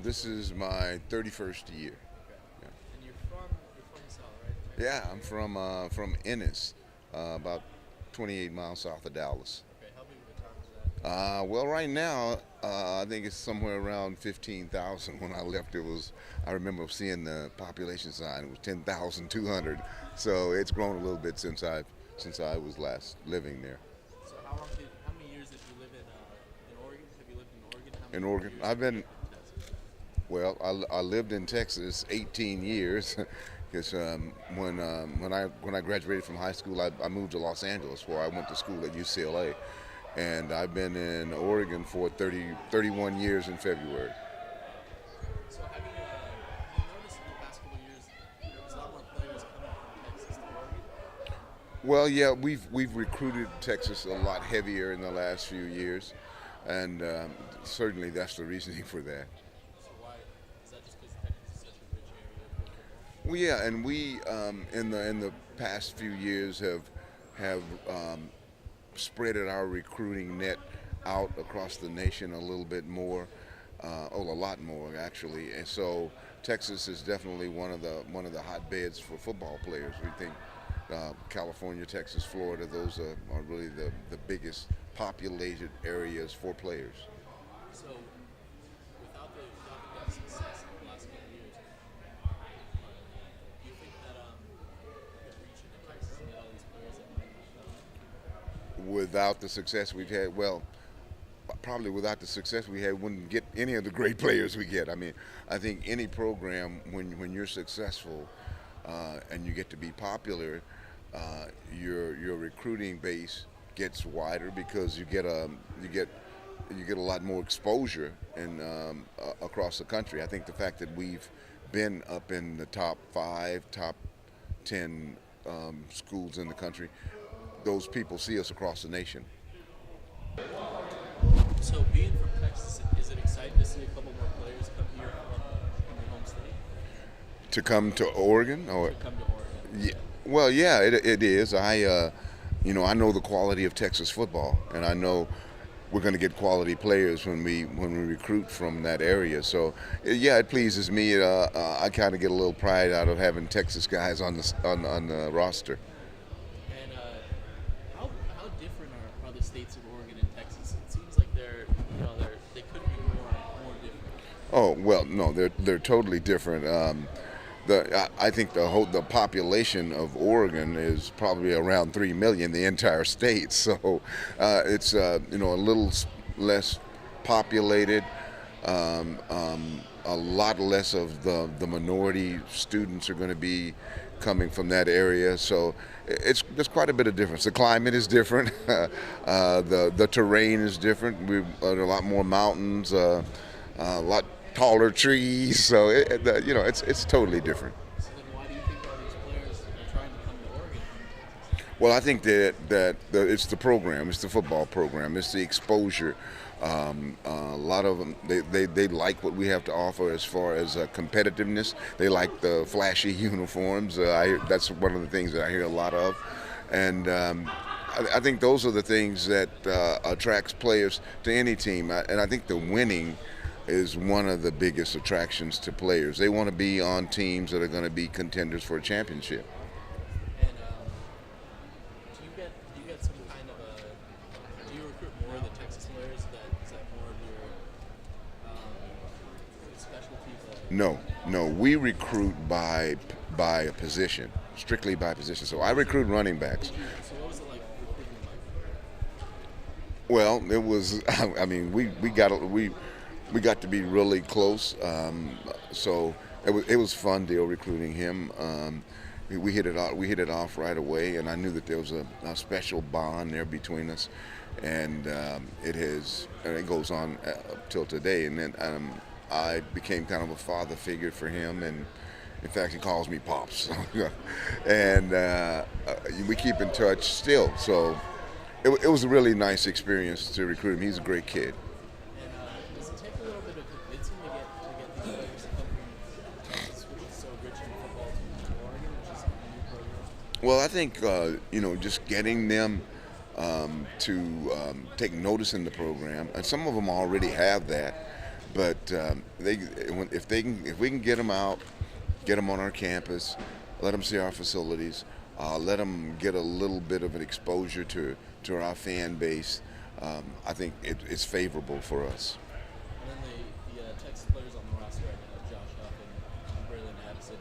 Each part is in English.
This is my 31st year. Okay. Yeah, And you're from the South, right? yeah, I'm from Ennis, about 28 miles south of Dallas. Okay. How big of a town is that? Well, right now, I think it's somewhere around 15,000. When I left, I remember seeing the population sign. It was 10,200. So it's grown a little bit since I was last living there. So how many years did you live in Oregon? Have you lived in Oregon? How In many Oregon, years I've have you been lived in Texas? well. I lived in Texas 18 years. Because when I graduated from high school, I moved to Los Angeles, where I went to school at UCLA, and I've been in Oregon for 31 years in February. So have you noticed in the past couple of years there's a lot more players coming from Texas to Oregon? Well, yeah, we've recruited Texas a lot heavier in the last few years, and certainly that's the reasoning for that. So why is that? Just because Texas is such a rich area for football? Well, yeah, and we in the past few years have spreaded our recruiting net out across the nation a little bit more, a lot more actually. And so Texas is definitely one of the hotbeds for football players. We think California, Texas, Florida, those are really the biggest populated areas for players. So without the success in the last couple of years, do you think that you could reach into Texas and get all these players that might not? Without the success we've had, well, probably without the success we had, wouldn't get any of the great players we get. I mean, I think any program, when you're successful and you get to be popular, your recruiting base gets wider because you get a lot more exposure across the country. I think the fact that we've been up in the top five, top 10 schools in the country, those people see us across the nation. So being from Texas, is it exciting to see a couple more players come here from your home state To come to Oregon, or to come to Oregon? yeah, well, yeah, it is. I know the quality of Texas football, and I know we're going to get quality players when we recruit from that area. So, yeah, it pleases me. I kind of get a little pride out of having Texas guys on the roster. And how different are other states of Oregon and Texas? It seems like they couldn't be more different. Oh well, no, they're totally different. I think the population of Oregon is probably around 3 million, the entire state. So it's a little less populated. A lot less of the minority students are going to be coming from that area. So there's quite a bit of difference. The climate is different. The terrain is different. There are a lot more mountains. A lot taller trees. So it's totally different. So then why do you think all these players are trying to come to Oregon from Texas? Well, I think that it's the program, it's the football program, it's the exposure. A lot of them, they like what we have to offer as far as competitiveness. They like the flashy uniforms. That's one of the things that I hear a lot of, and I think those are the things that attracts players to any team. And I think the winning is one of the biggest attractions to players. They want to be on teams that are going to be contenders for a championship. And do you get some kind of do you recruit more of the Texas players? Is that more of your specialty? No. We recruit by a position, strictly by position. So I recruit running backs. So what was it like recruiting like? Well, it was. I mean, we got to be really close. So it was fun deal recruiting him. We hit it off. We hit it off right away, and I knew that there was a special bond there between us, and it goes on till today. And then I became kind of a father figure for him, and in fact, he calls me pops. And we keep in touch still. So it was a really nice experience to recruit him. He's a great kid. And does it take a little bit of convincing to get these players to come from Texas, which is so rich in football, to Oregon, which is a new program? Well, I think just getting them to take notice in the program, and some of them already have that. But if we can get them out, get them on our campus, let them see our facilities, let them get a little bit of an exposure to our fan base. I think it's favorable for us. And then the Texas players on the roster right now, Josh Huff and Braylon Addison.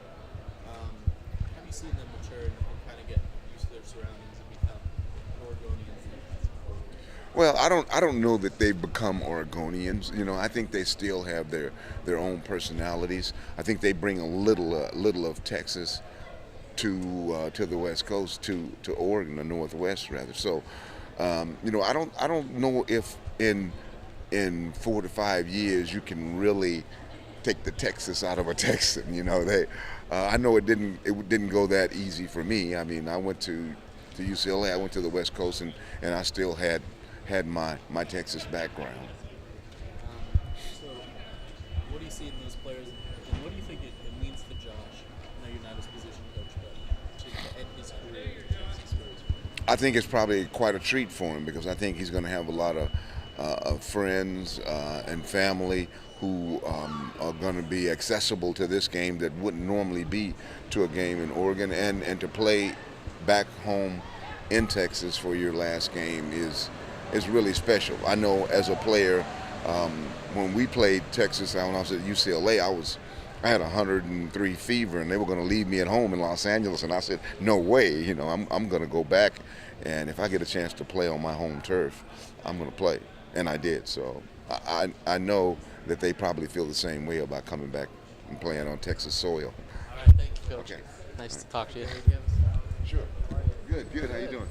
Have you seen them mature and kind of get used to their surroundings and become Oregonians as a whole? Well, I don't know that they've become Oregonians. You know, I think they still have their own personalities. I think they bring a little of Texas to the West Coast, to Oregon, the Northwest rather. So, you know, I don't know if in 4 to 5 years you can really take the Texas out of a Texan. You know, I know it didn't go that easy for me. I mean, I went to UCLA, I went to the West Coast, and I still had my Texas background. So, what do you see in those players, and what do you think it means to Josh? I know you're not his position coach, but to end his career in Texas. I think it's probably quite a treat for him because I think he's going to have a lot of friends and family who are going to be accessible to this game that wouldn't normally be to a game in Oregon, and to play back home in Texas for your last game is really special. I know as a player, when we played Texas, when I was at UCLA, I had 103 fever, and they were going to leave me at home in Los Angeles, and I said, no way, you know, I'm going to go back, and if I get a chance to play on my home turf, I'm going to play, and I did. So I know that they probably feel the same way about coming back and playing on Texas soil. All right, thank you, Coach. Okay. Nice to talk to you. Sure. Good. How you doing?